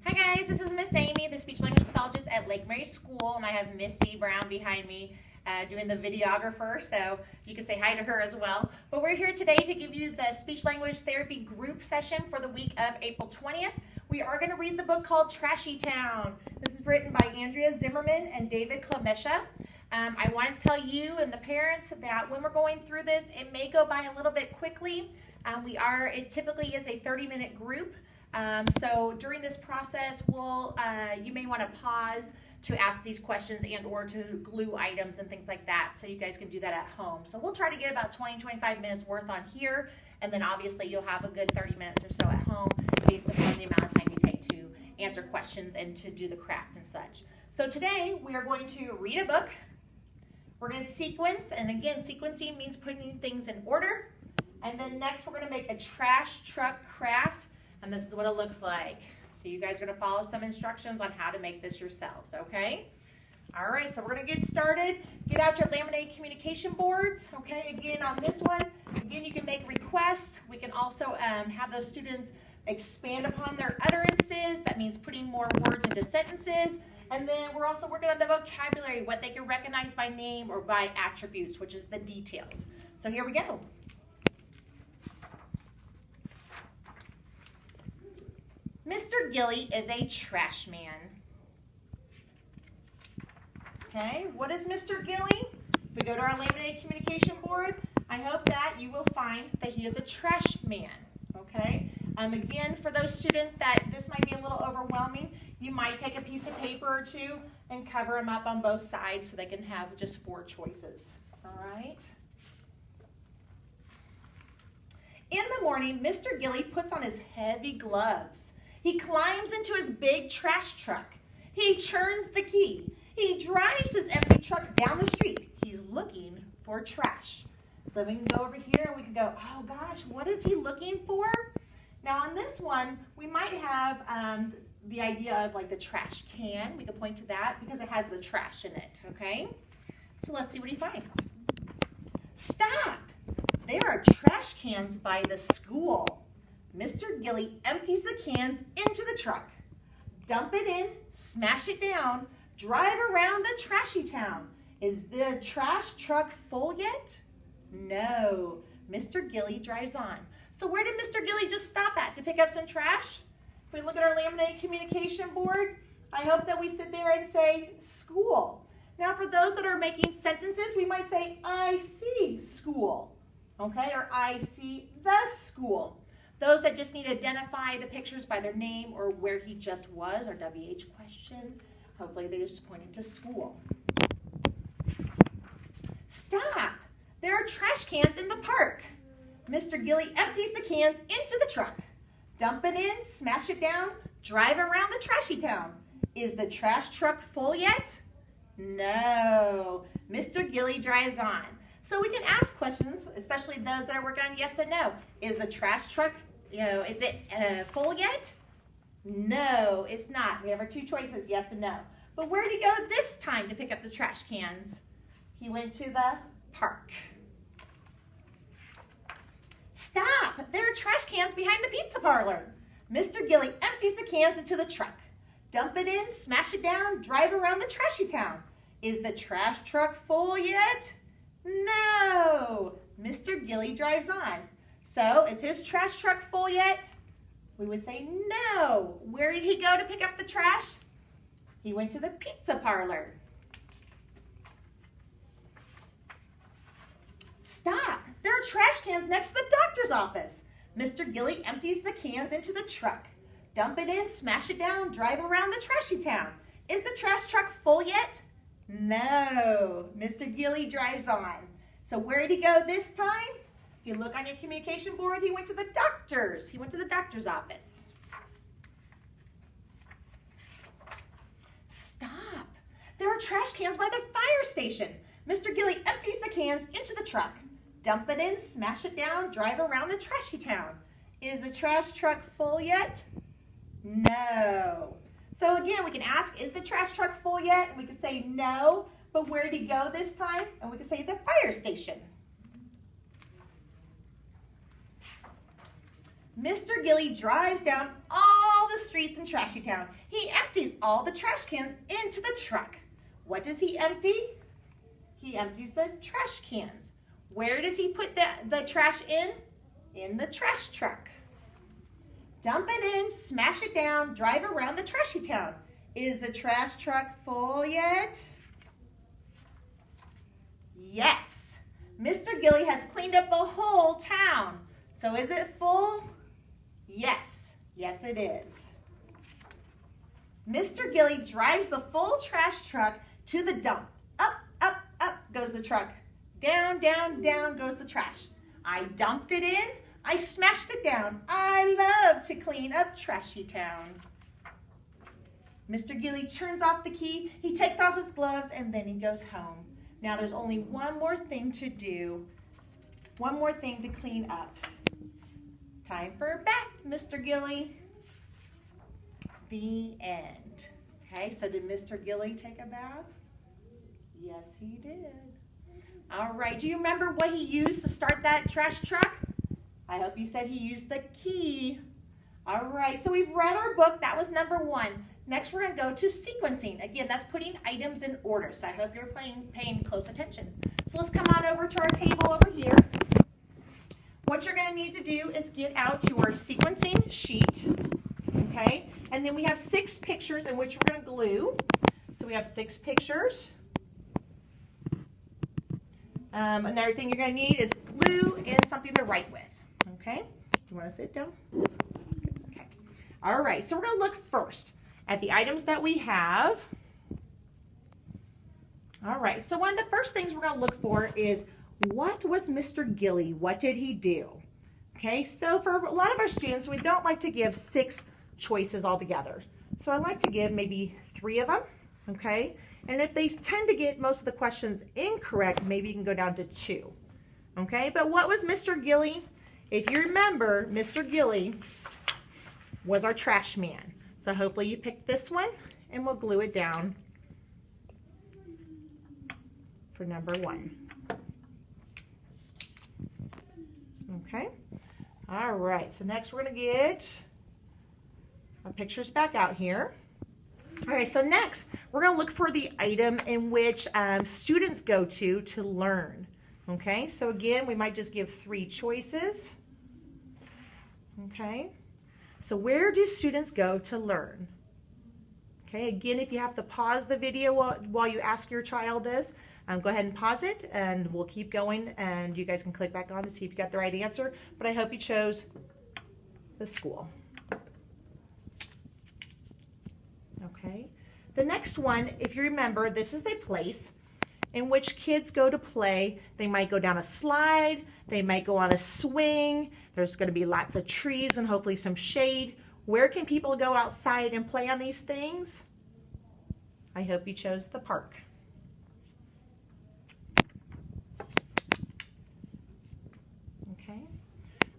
Hi guys, this is Miss Amy, the speech language pathologist at Lakemary School, and I have Misty Brown behind me doing the videographer, so you can say hi to her as well. But we're here today to give you the speech language therapy group session for the week of April 20th. We are going to read the book called Trashy Town. This is written by Andrea Zimmerman and David Klemesha. I wanted to tell you and the parents that when we're going through this, it may go by a little bit quickly. It typically is a 30-minute group. So during this process, you may want to pause to ask these questions and or to glue items and things like that, so you guys can do that at home. So we'll try to get about 20-25 minutes worth on here, and then obviously you'll have a good 30 minutes or so at home based upon the amount of time you take to answer questions and to do the craft and such. So today we are going to read a book. We're going to sequence, and again, sequencing means putting things in order. And then next we're going to make a trash truck craft. And this is what it looks like. So you guys are going to follow some instructions on how to make this yourselves, okay? All right, so we're going to get started. Get out your laminated communication boards, okay? Again, on this one, you can make requests. We can also have those students expand upon their utterances. That means putting more words into sentences. And then we're also working on the vocabulary, what they can recognize by name or by attributes, which is the details. So here we go. Mr. Gilly is a trash man. Okay, what is Mr. Gilly? If we go to our laminated communication board, I hope that you will find that he is a trash man. Okay, again, for those students that this might be a little overwhelming, you might take a piece of paper or two and cover them up on both sides so they can have just 4 choices. All right. In the morning, Mr. Gilly puts on his heavy gloves. He climbs into his big trash truck. He turns the key. He drives his empty truck down the street. He's looking for trash. So we can go over here and we can go, oh gosh, what is he looking for? Now on this one, we might have the idea of like the trash can. We can point to that because it has the trash in it, okay? So let's see what he finds. Stop! There are trash cans by the school. Mr. Gilly empties the cans into the truck. Dump it in, smash it down, drive around the trashy town. Is the trash truck full yet? No. Mr. Gilly drives on. So where did Mr. Gilly just stop at to pick up some trash? If we look at our laminated communication board, I hope that we sit there and say school. Now for those that are making sentences, we might say I see school, okay, or I see the school. Those that just need to identify the pictures by their name or where he just was, or WH question, hopefully they just pointed to school. Stop! There are trash cans in the park. Mr. Gilly empties the cans into the truck. Dump it in, smash it down, drive around the trashy town. Is the trash truck full yet? No. Mr. Gilly drives on. So we can ask questions, especially those that are working on yes and no. Is the trash truck, is it full yet? No, it's not. We have our 2 choices, yes and no. But where did he go this time to pick up the trash cans? He went to the park. Stop! There are trash cans behind the pizza parlor. Mr. Gilly empties the cans into the truck. Dump it in, smash it down, drive around the trashy town. Is the trash truck full yet? No. Mr. Gilly drives on. So, is his trash truck full yet? We would say no. Where did he go to pick up the trash? He went to the pizza parlor. Stop. There are trash cans next to the doctor's office. Mr. Gilly empties the cans into the truck. Dump it in, smash it down, drive around the trashy town. Is the trash truck full yet? No. Mr. Gilly drives on. So where did he go this time? If you look on your communication board, he went to the doctor's. He went to the doctor's office. Stop. There are trash cans by the fire station. Mr. Gilly empties the cans into the truck. Dump it in, smash it down, drive around the trashy town. Is the trash truck full yet? No. So again, we can ask, is the trash truck full yet? And we can say no, but where did he go this time? And we can say the fire station. Mr. Gilly drives down all the streets in Trashy Town. He empties all the trash cans into the truck. What does he empty? He empties the trash cans. Where does he put the trash in? In the trash truck. Dump it in, smash it down, drive around the Trashy Town. Is the trash truck full yet? Yes. Mr. Gilly has cleaned up the whole town. So is it full? Yes. Yes, it is. Mr. Gilly drives the full trash truck to the dump. Up, up, up goes the truck. Down, down, down goes the trash. I dumped it in. I smashed it down. I love to clean up Trashy Town. Mr. Gilly turns off the key. He takes off his gloves and then he goes home. Now there's only one more thing to do. One more thing to clean up. Time for a bath, Mr. Gilly. The end. Okay, so did Mr. Gilly take a bath? Yes, he did. All right, do you remember what he used to start that trash truck? I hope you said he used the key. All right, so we've read our book. That was number 1. Next, we're going to go to sequencing. Again, that's putting items in order, so I hope you're paying close attention. So let's come on over to our table over here. What you're going to need to do is get out your sequencing sheet, okay? And then we have 6 pictures in which we're going to glue. So we have 6 pictures. Another thing you're going to need is glue and something to write with, okay? You want to sit down? Okay. All right, so we're going to look first at the items that we have. All right, so one of the first things we're going to look for is, what was Mr. Gilly? What did he do? Okay, so for a lot of our students, we don't like to give 6 choices altogether. So I like to give maybe 3 of them, okay? And if they tend to get most of the questions incorrect, maybe you can go down to 2, okay? But what was Mr. Gilly? If you remember, Mr. Gilly was our trash man. So hopefully you picked this one, and we'll glue it down for number 1. Okay, all right, so next we're going to get our pictures back out here. All right, so next we're going to look for the item in which students go to learn. Okay, so again, we might just give 3 choices. Okay, so where do students go to learn? Okay, again, if you have to pause the video while you ask your child this, go ahead and pause it and we'll keep going and you guys can click back on to see if you got the right answer. But I hope you chose the school. Okay, the next one, if you remember, this is a place in which kids go to play. They might go down a slide, they might go on a swing, there's going to be lots of trees and hopefully some shade. Where can people go outside and play on these things? I hope you chose the park. Okay,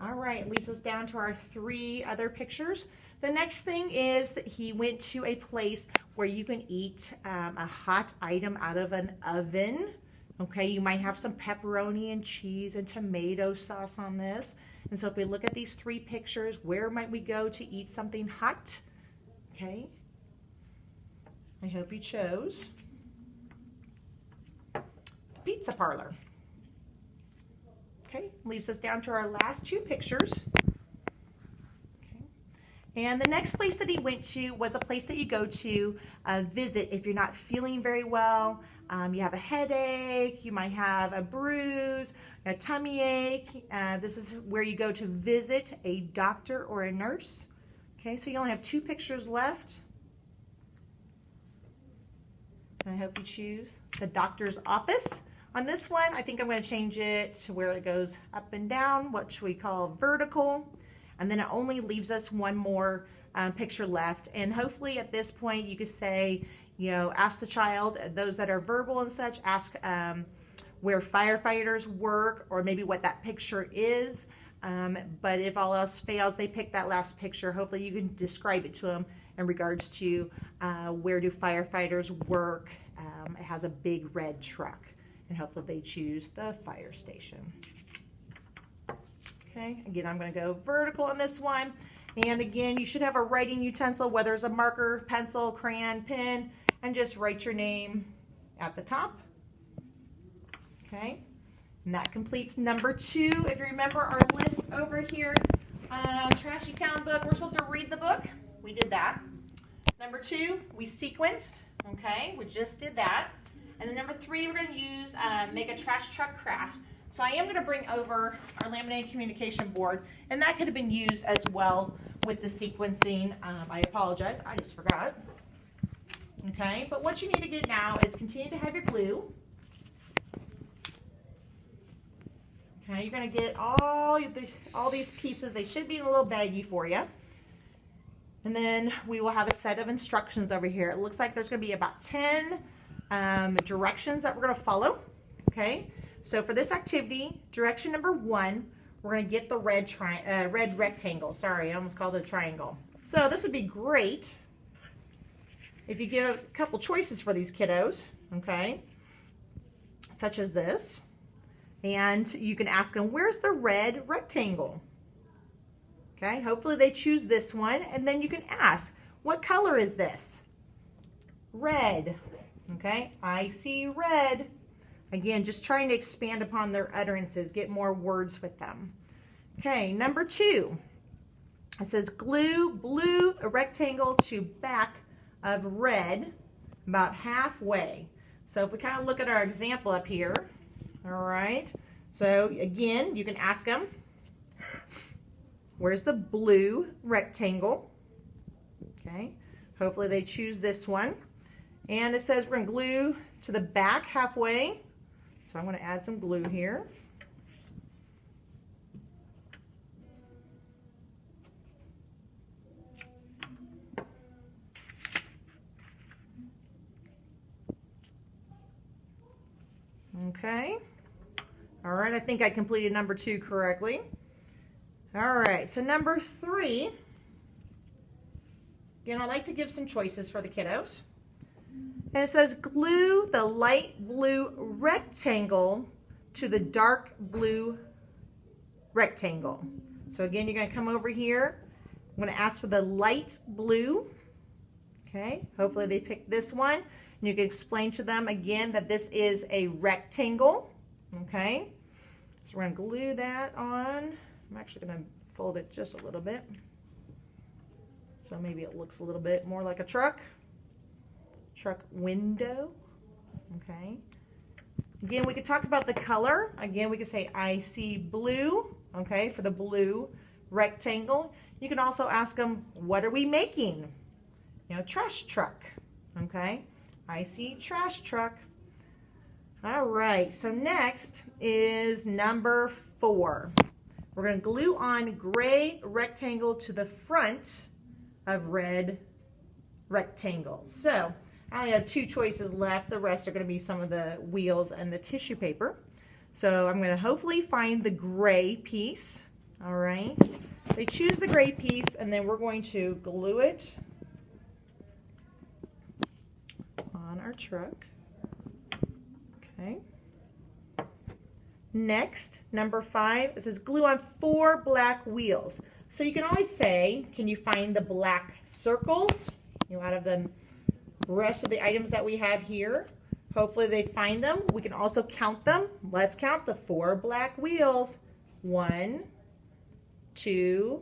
all right, leaves us down to our 3 other pictures. The next thing is that he went to a place where you can eat a hot item out of an oven. Okay, you might have some pepperoni and cheese and tomato sauce on this. And so if we look at these 3 pictures, where might we go to eat something hot? Okay, I hope you chose pizza parlor. Okay, leaves us down to our last 2 pictures. And the next place that he went to was a place that you go to visit if you're not feeling very well. You have a headache, you might have a bruise, a tummy ache. This is where you go to visit a doctor or a nurse. Okay, so you only have 2 pictures left. I hope you choose the doctor's office. On this one, I think I'm going to change it to where it goes up and down, what we call vertical. And then it only leaves us 1 more picture left. And hopefully at this point you could say, you know, ask the child, those that are verbal and such, ask where firefighters work or maybe what that picture is. But if all else fails, they pick that last picture. Hopefully you can describe it to them in regards to where do firefighters work. It has a big red truck. And hopefully they choose the fire station. Okay, again, I'm going to go vertical on this one. And again, you should have a writing utensil, whether it's a marker, pencil, crayon, pen, and just write your name at the top. Okay, and that completes number 2. If you remember our list over here, Trashy Town book, we're supposed to read the book. We did that. Number 2, we sequenced. Okay, we just did that. And then number 3, we're going to use make a trash truck craft. So I am going to bring over our laminated communication board, and that could have been used as well with the sequencing. I apologize, I just forgot. Okay, but what you need to get now is continue to have your glue. Okay, you're going to get all these pieces. They should be in a little baggie for you. And then we will have a set of instructions over here. It looks like there's going to be about 10 directions that we're going to follow. Okay, so for this activity, direction number 1, we're going to get the red rectangle. Sorry, I almost called it a triangle. So this would be great if you give a couple choices for these kiddos, okay, such as this. And you can ask them, where's the red rectangle? Okay, hopefully they choose this one, and then you can ask, what color is this? Red. Okay, I see red. Again, just trying to expand upon their utterances, get more words with them. Okay, number 2. It says glue blue a rectangle to back of red about halfway. So if we kind of look at our example up here, all right, so again, you can ask them, where's the blue rectangle? Okay, hopefully they choose this one. And it says we're going to glue to the back halfway. So I'm going to add some glue here. Okay. All right, I think I completed number 2 correctly. All right, so number 3. Again, I like to give some choices for the kiddos. And it says glue the light blue rectangle to the dark blue rectangle. So again, you're going to come over here. I'm going to ask for the light blue. Okay, hopefully they pick this one. And you can explain to them again that this is a rectangle. Okay, so we're going to glue that on. I'm actually going to fold it just a little bit, so maybe it looks a little bit more like a truck window. Okay, again, we could talk about the color. Again, we could say I see blue, okay, for the blue rectangle. You can also ask them, what are we making? You know, trash truck. Okay, I see trash truck. All right, so next is number 4. We're going to glue on gray rectangle to the front of red rectangle. So I only have 2 choices left. The rest are going to be some of the wheels and the tissue paper. So I'm going to hopefully find the gray piece. All right, they choose the gray piece, and then we're going to glue it on our truck. Okay. Next, number 5, it says glue on 4 black wheels. So you can always say, can you find the black circles, you know, out of the rest of the items that we have here? Hopefully they find them. We can also count them. Let's count the 4 black wheels. 1, 2,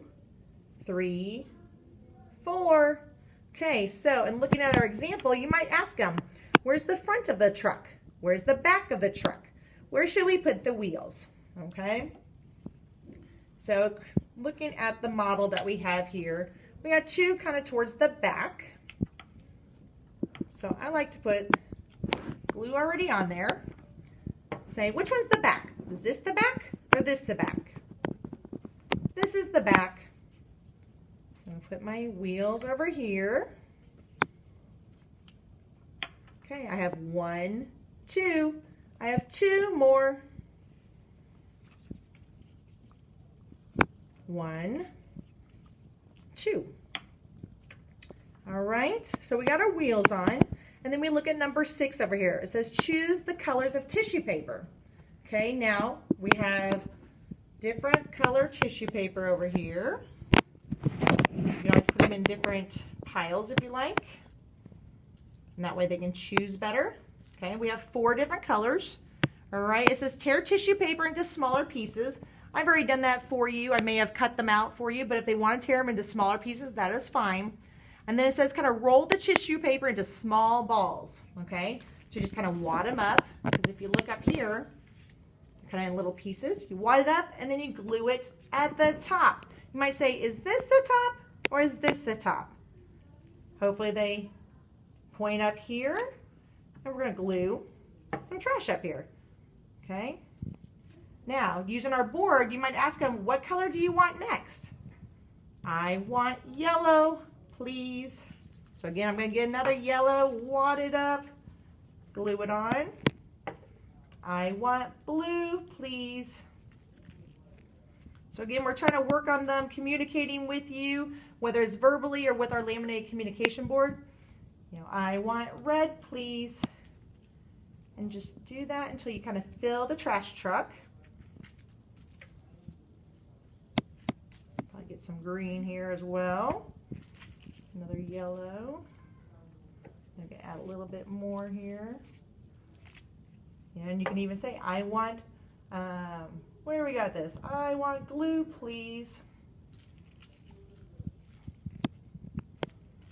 3, 4. Okay, so in looking at our example, you might ask them, where's the front of the truck? Where's the back of the truck? Where should we put the wheels? Okay, so looking at the model that we have here, we got 2 kind of towards the back. So I like to put glue already on there. Say, which one's the back? Is this the back or this the back? This is the back. So I'll put my wheels over here. Okay, I have 1, 2. I have 2 more. 1, 2. All right, so we got our wheels on, and then we look at number 6 over here. It says choose the colors of tissue paper. Okay, now we have different color tissue paper over here. put them in different piles if you like. And that way they can choose better. Okay, we have 4 different colors. All right, it says tear tissue paper into smaller pieces. I've already done that for you. I may have cut them out for you, but if they want to tear them into smaller pieces, that is fine. And then it says kind of roll the tissue paper into small balls. Okay, so you just kind of wad them up, because if you look up here, kind of in little pieces, you wad it up and then you glue it at the top. You might say, is this the top or is this the top? Hopefully they point up here, and we're going to glue some trash up here. Okay. Now, using our board, you might ask them, what color do you want next? I want yellow, please. So again, I'm going to get another yellow, wad it up, glue it on. I want blue, please. So again, we're trying to work on them communicating with you, whether it's verbally or with our laminated communication board. You know, I want red, please. And just do that until you kind of fill the trash truck. Probably get some green here as well. Another yellow. I'm going to add a little bit more here. And you can even say, I want, where we got this? I want glue, please.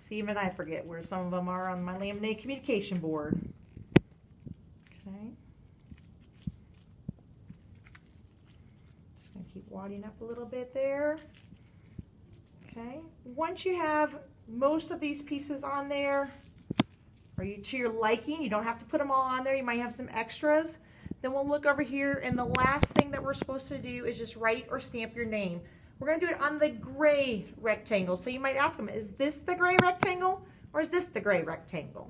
See, even I forget where some of them are on my laminated communication board. Okay. Just going to keep wadding up a little bit there. Okay. Once you have most of these pieces on there, or to your liking, you don't have to put them all on there. You might have some extras. Then we'll look over here, and the last thing that we're supposed to do is just write or stamp your name. We're going to do it on the gray rectangle. So you might ask them, is this the gray rectangle or is this the gray rectangle?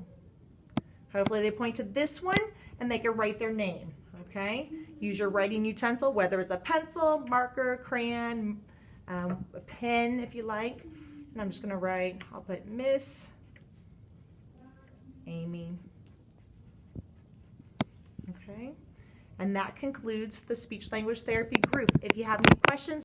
Hopefully they point to this one and they can write their name. Okay? Use your writing utensil, whether it's a pencil, marker, crayon, a pen if you like. And I'm just going to write, I'll put Miss Amy. Okay? And that concludes the speech language therapy group. If you have any questions,